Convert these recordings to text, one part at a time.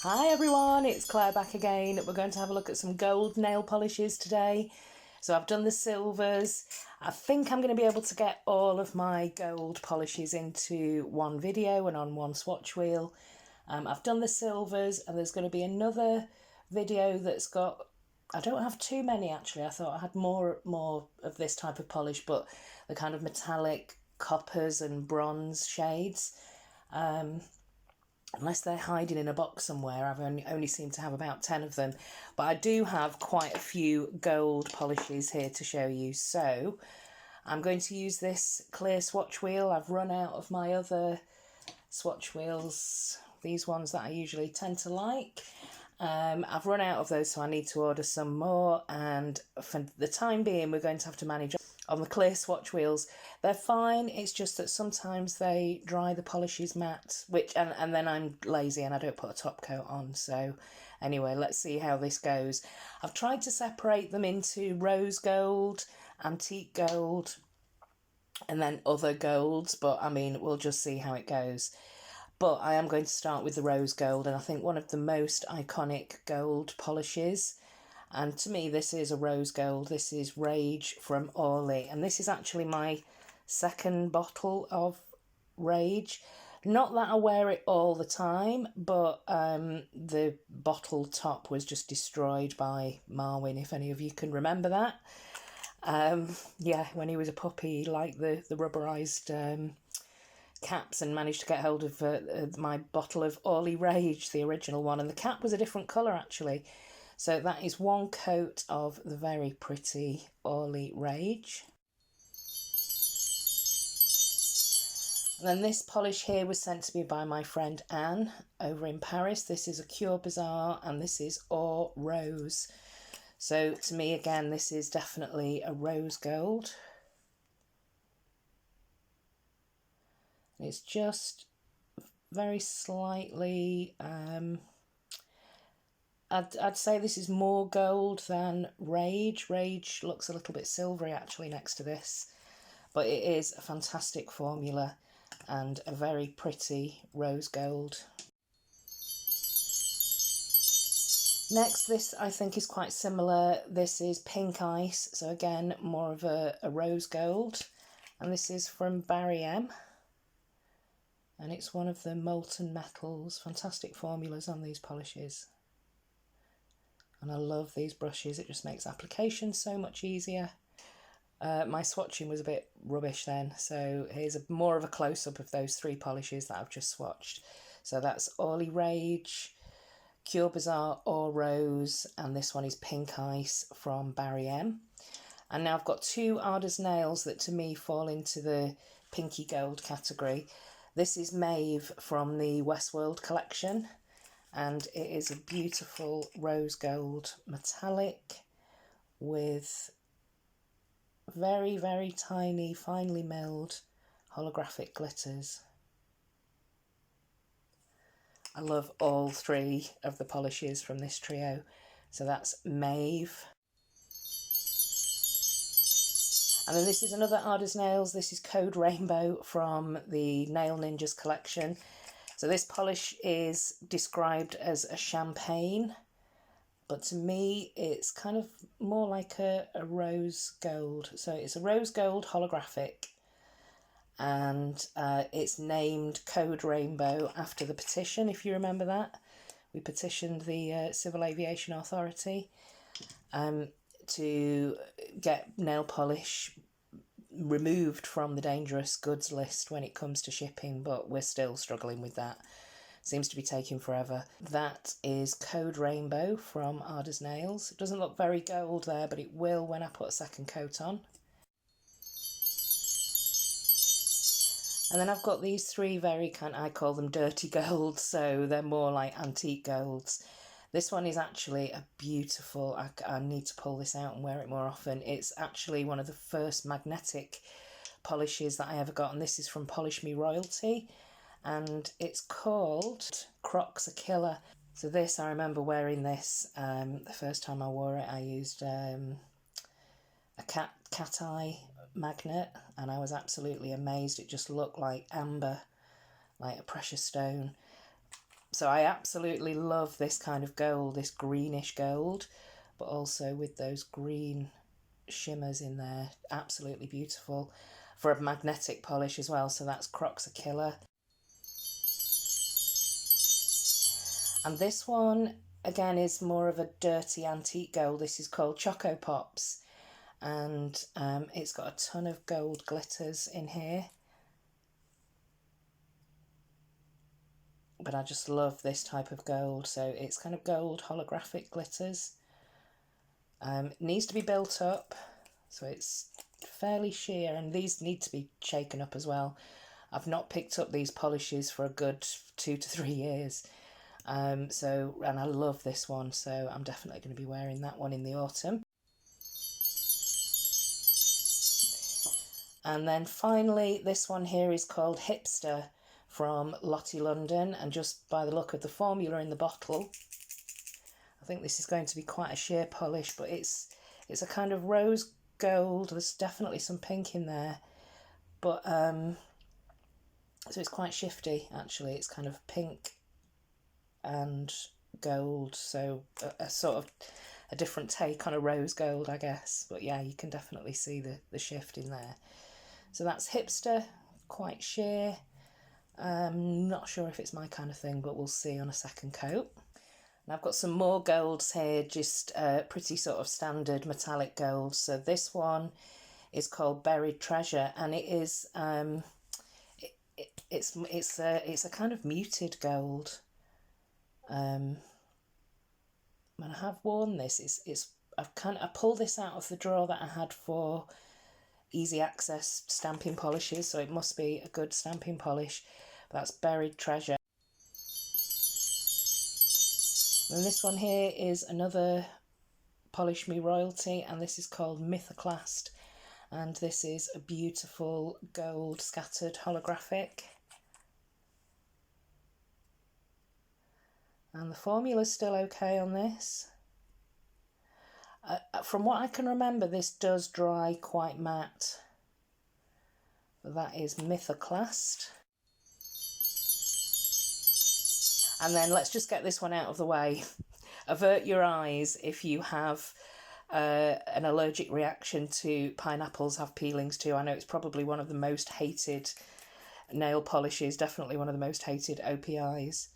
Hi everyone, it's Claire back again. We're going to have a look at some gold nail polishes today. So I've done the silvers. I think I'm going to be able to get all of my gold polishes into one video and on one swatch wheel. I've done the silvers and there's going to be another video that's got, I don't have too many actually. I thought I had more of this type of polish, but the kind of metallic coppers and bronze shades. Unless they're hiding in a box somewhere, I've only seem to have about 10 of them. But I do have quite a few gold polishes here to show you. So I'm going to use this clear swatch wheel. I've run out of my other swatch wheels, these ones that I usually tend to like. I've run out of those, so I need to order some more. And for the time being, we're going to have to manage on the clear swatch wheels. They're fine, it's just that sometimes they dry the polishes matte, and then I'm lazy and I don't put a top coat on. So anyway, let's see how this goes. I've tried to separate them into rose gold, antique gold, and then other golds, but I mean, we'll just see how it goes. But I am going to start with the rose gold, and I think one of the most iconic gold polishes. And to me, this is a rose gold. This is Rage from Orly. And this is actually my second bottle of Rage. Not that I wear it all the time, but the bottle top was just destroyed by Marwin, if any of you can remember that. Yeah, when he was a puppy, he liked the rubberised caps and managed to get hold of my bottle of Orly Rage, the original one. And the cap was a different colour, actually. So that is one coat of the very pretty Orly Rage. And then this polish here was sent to me by my friend Anne over in Paris. This is a Cure Bazaar and this is Or Rose. So to me, again, this is definitely a rose gold. It's just very slightly... I'd say this is more gold than Rage. Rage looks a little bit silvery actually next to this. But it is a fantastic formula and a very pretty rose gold. Next, this I think is quite similar. This is Pink Ice. So again, more of a rose gold. And this is from Barry M. And it's one of the molten metals. Fantastic formulas on these polishes. And I love these brushes, it just makes application so much easier. My swatching was a bit rubbish then, so here's more of a close-up of those three polishes that I've just swatched. So that's Orly Rage, Cure Bazaar Or Rose, and this one is Pink Ice from Barry M. And now I've got two Arders Nails that to me fall into the pinky gold category. This is Maeve from the Westworld collection. And it is a beautiful rose gold metallic with very, very tiny, finely milled holographic glitters. I love all three of the polishes from this trio. So that's Maeve. And then this is another Arders Nails. This is Code Rainbow from the Nail Ninjas collection. So this polish is described as a champagne, but to me it's kind of more like a rose gold. So it's a rose gold holographic, and it's named Code Rainbow after the petition, if you remember that. We petitioned the Civil Aviation Authority to get nail polish removed from the dangerous goods list when it comes to shipping, but we're still struggling with that. Seems to be taking forever. That is Code Rainbow from Arders Nails. It doesn't look very gold there, but it will when I put a second coat on. And then I've got these three very I call them dirty golds, so they're more like antique golds. This one is actually a beautiful, I need to pull this out and wear it more often. It's actually one of the first magnetic polishes that I ever got, and this is from Polish Me Royalty, and it's called Crocs Are Killer. So this, I remember wearing this, the first time I wore it, I used a cat eye magnet, and I was absolutely amazed. It just looked like amber, like a precious stone. So I absolutely love this kind of gold, this greenish gold, but also with those green shimmers in there. Absolutely beautiful for a magnetic polish as well. So that's Crocs Are Killer. And this one, again, is more of a dirty antique gold. This is called Choco Pops. And it's got a ton of gold glitters in here. But I just love this type of gold. So it's kind of gold holographic glitters. It needs to be built up, so it's fairly sheer, and these need to be shaken up as well. I've not picked up these polishes for a good 2 to 3 years. And I love this one, so I'm definitely going to be wearing that one in the autumn. And then finally, this one here is called Hipster from Lottie London, and just by the look of the formula in the bottle, I think this is going to be quite a sheer polish, but it's a kind of rose gold. There's definitely some pink in there, but so it's quite shifty actually. It's kind of pink and gold, so a sort of a different take on a rose gold, I guess. But yeah, you can definitely see the shift in there. So that's Hipster, quite sheer. Not sure if it's my kind of thing, but we'll see on a second coat. And I've got some more golds here, just pretty sort of standard metallic golds. So this one is called Buried Treasure, and it is it's a kind of muted gold. When I have worn this, I pulled this out of the drawer that I had for easy access stamping polishes, so it must be a good stamping polish. That's Buried Treasure. And this one here is another Polish Me royalty, and this is called Mythoclast, and this is a beautiful gold scattered holographic. And the formula's still okay on this. From what I can remember, this does dry quite matte. But that is Mythoclast. And then let's just get this one out of the way. Avert your eyes if you have an allergic reaction to pineapples, have peelings too. I know it's probably one of the most hated nail polishes, definitely one of the most hated OPIs.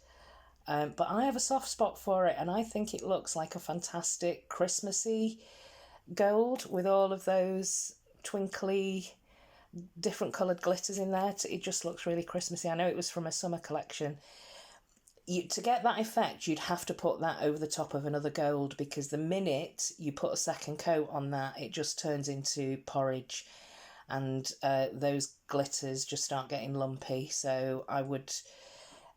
But I have a soft spot for it, and I think it looks like a fantastic Christmassy gold with all of those twinkly, different coloured glitters in there. It just looks really Christmassy. I know it was from a summer collection. To get that effect, you'd have to put that over the top of another gold, because the minute you put a second coat on that, it just turns into porridge, and those glitters just start getting lumpy. So I would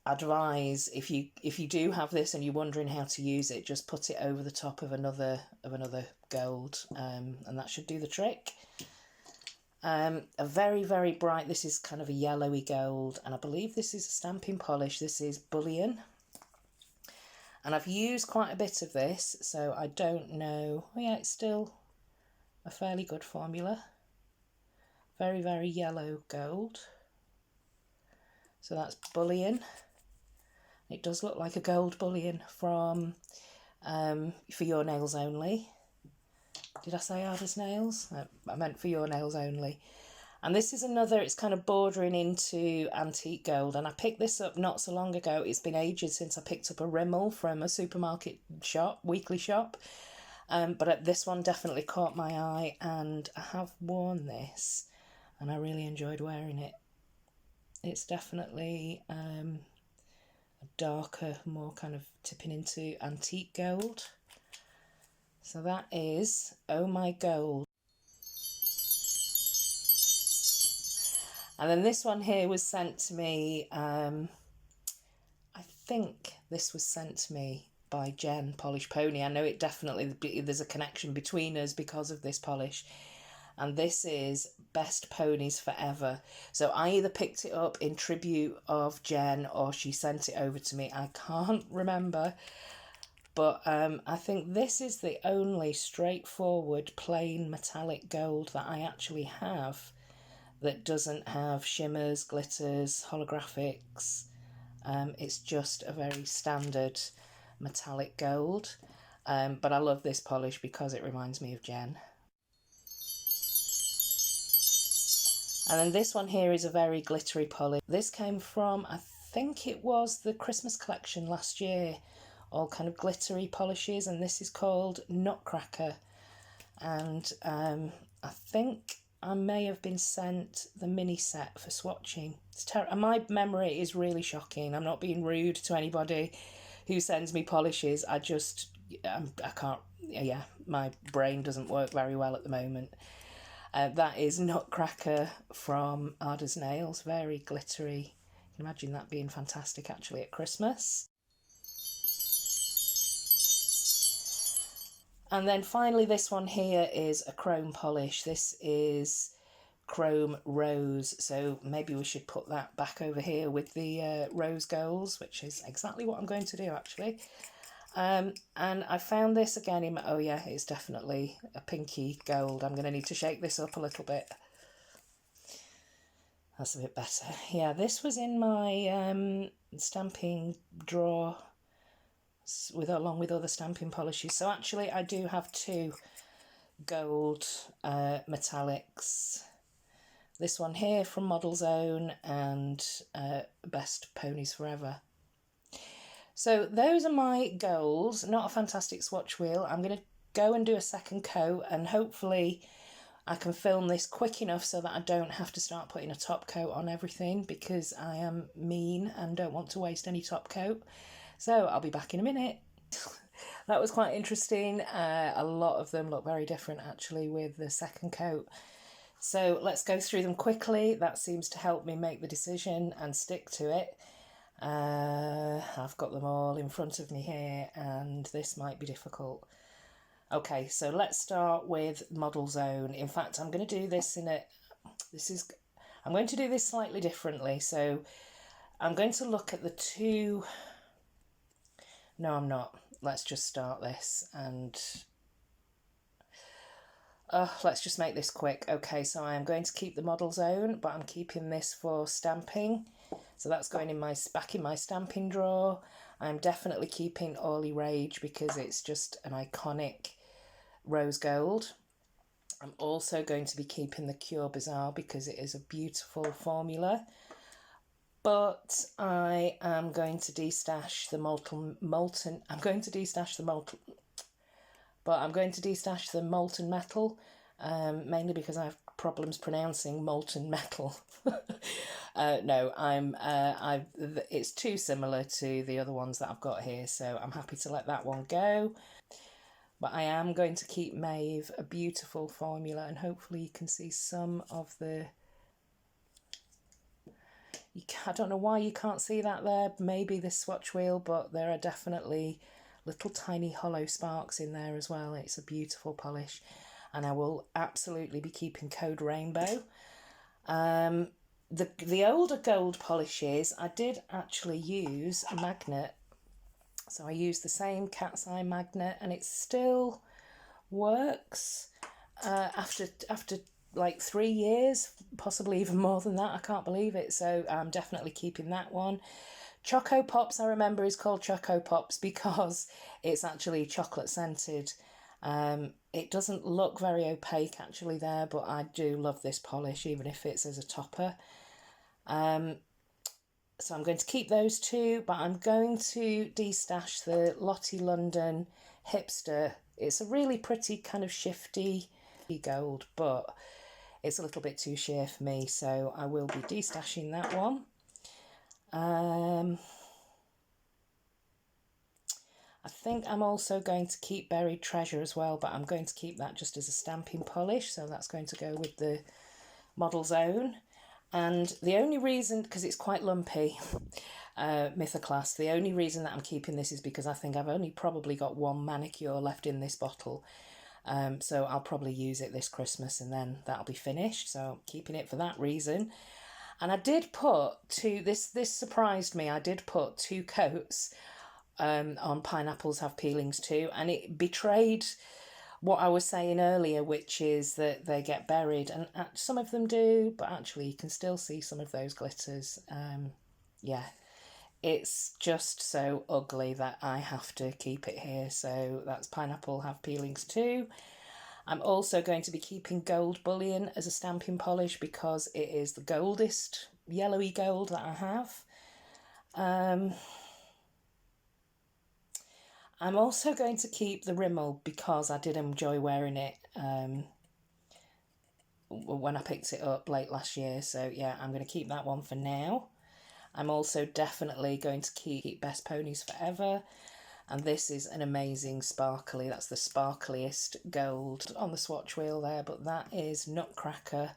advise, if you do have this and you're wondering how to use it, just put it over the top of another gold, and that should do the trick. A very, very bright, this is kind of a yellowy gold, and I believe this is a stamping polish. This is Bullion, and I've used quite a bit of this, so I don't know. Oh yeah, it's still a fairly good formula. Very, very yellow gold. So that's Bullion. It does look like a gold bullion from For Your Nails Only. Did I say Artist Nails? I meant For Your Nails Only. And this is another, it's kind of bordering into antique gold. And I picked this up not so long ago. It's been ages since I picked up a Rimmel from a supermarket shop, weekly shop. But this one definitely caught my eye, and I have worn this and I really enjoyed wearing it. It's definitely a darker, more kind of tipping into antique gold. So that is Oh My Gold. And then this one here was sent to me, I think this was sent to me by Jen, Polish Pony. I know it definitely, there's a connection between us because of this polish. And this is Best Ponies Forever. So I either picked it up in tribute of Jen or she sent it over to me. I can't remember. But I think this is the only straightforward plain metallic gold that I actually have that doesn't have shimmers, glitters, holographics. It's just a very standard metallic gold, but I love this polish because it reminds me of Jen. And then this one here is a very glittery polish. This came from, I think it was the Christmas collection last year, all kind of glittery polishes, and this is called Nutcracker. And I think I may have been sent the mini set for swatching. It's and my memory is really shocking. I'm not being rude to anybody who sends me polishes. I can't, yeah, my brain doesn't work very well at the moment. That is Nutcracker from Ada's Nails, very glittery. You can imagine that being fantastic actually at Christmas. And then finally this one here is a chrome polish. This is Chrome Rose, so maybe we should put that back over here with the rose golds, which is exactly what I'm going to do actually. And I found this again in my, oh yeah, it's definitely a pinky gold. I'm going to need to shake this up a little bit. That's a bit better. Yeah, this was in my stamping drawer along with other stamping polishes. So actually I do have two gold metallics. This one here from Model Zone and Best Ponies Forever. So those are my goals. Not a fantastic swatch wheel. I'm going to go and do a second coat, and hopefully I can film this quick enough so that I don't have to start putting a top coat on everything, because I am mean and don't want to waste any top coat. So I'll be back in a minute. That was quite interesting. A lot of them look very different actually with the second coat. So let's go through them quickly. That seems to help me make the decision and stick to it. I've got them all in front of me here, and this might be difficult. Okay, so let's start with Model Zone. In fact, I'm going to do this I'm going to do this slightly differently. So I'm going to look at the two. No, I'm not. Let's just start this and let's just make this quick. Okay, so I am going to keep the Model Zone, but I'm keeping this for stamping. So that's going in back in my stamping drawer. I'm definitely keeping Orly Rage because it's just an iconic rose gold. I'm also going to be keeping the Cure Bazaar because it is a beautiful formula. But I am going to destash the molten metal, mainly because I have problems pronouncing molten metal. No, it's too similar to the other ones that I've got here, so I'm happy to let that one go. But I am going to keep Maeve, a beautiful formula, and hopefully you can see some of the... I don't know why you can't see that there, maybe this swatch wheel, but there are definitely little tiny hollow sparks in there as well. It's a beautiful polish, and I will absolutely be keeping Code Rainbow. The older gold polishes, I did actually use a magnet. So I used the same cat's eye magnet, and it still works after like 3 years, possibly even more than that. I can't believe it. So I'm definitely keeping that one. Choco Pops, I remember, is called Choco Pops because it's actually chocolate scented. It doesn't look very opaque actually there, but I do love this polish, even if it's as a topper. So I'm going to keep those two, but I'm going to destash the Lottie London Hipster. It's a really pretty kind of shifty gold, but it's a little bit too sheer for me, so I will be destashing that one. I think I'm also going to keep Buried Treasure as well, but I'm going to keep that just as a stamping polish, so that's going to go with the Model Zone. And the only reason, because it's quite lumpy, Mythoclast, the only reason that I'm keeping this is because I think I've only probably got one manicure left in this bottle. So I'll probably use it this Christmas and then that'll be finished. So I'm keeping it for that reason. And I did put this surprised me, I did put 2 coats on Pineapples Have Peelings Too, and it betrayed what I was saying earlier, which is that they get buried, and some of them do, but actually you can still see some of those glitters. Yeah, It's just so ugly that I have to keep it here. So that's pineapple have peelings too. I'm also going to be keeping gold bullion as a stamping polish because it is the goldest yellowy gold that I have. I'm also going to keep the Rimmel because I did enjoy wearing it when I picked it up late last year. So yeah, I'm going to keep that one for now. I'm also definitely going to keep Best Ponies Forever. And this is an amazing sparkly, that's the sparkliest gold on the swatch wheel there, but that is Nutcracker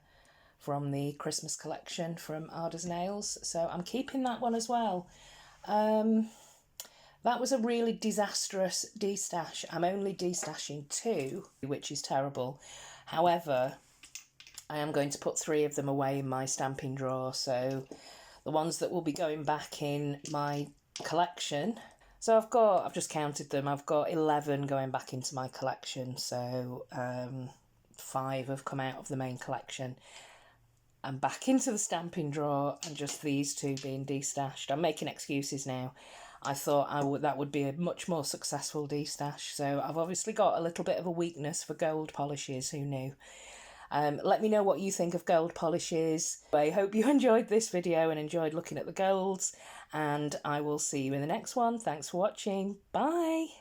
from the Christmas collection from Ada's Nails. So I'm keeping that one as well. That was a really disastrous destash. I'm only destashing 2, which is terrible. However, I am going to put 3 of them away in my stamping drawer. So the ones that will be going back in my collection. So I've just counted them. I've got 11 going back into my collection. So 5 have come out of the main collection and back into the stamping drawer, and just these 2 being destashed. I'm making excuses now. I thought that would be a much more successful destash. So I've obviously got a little bit of a weakness for gold polishes. Who knew? Let me know what you think of gold polishes. I hope you enjoyed this video and enjoyed looking at the golds, and I will see you in the next one. Thanks for watching. Bye.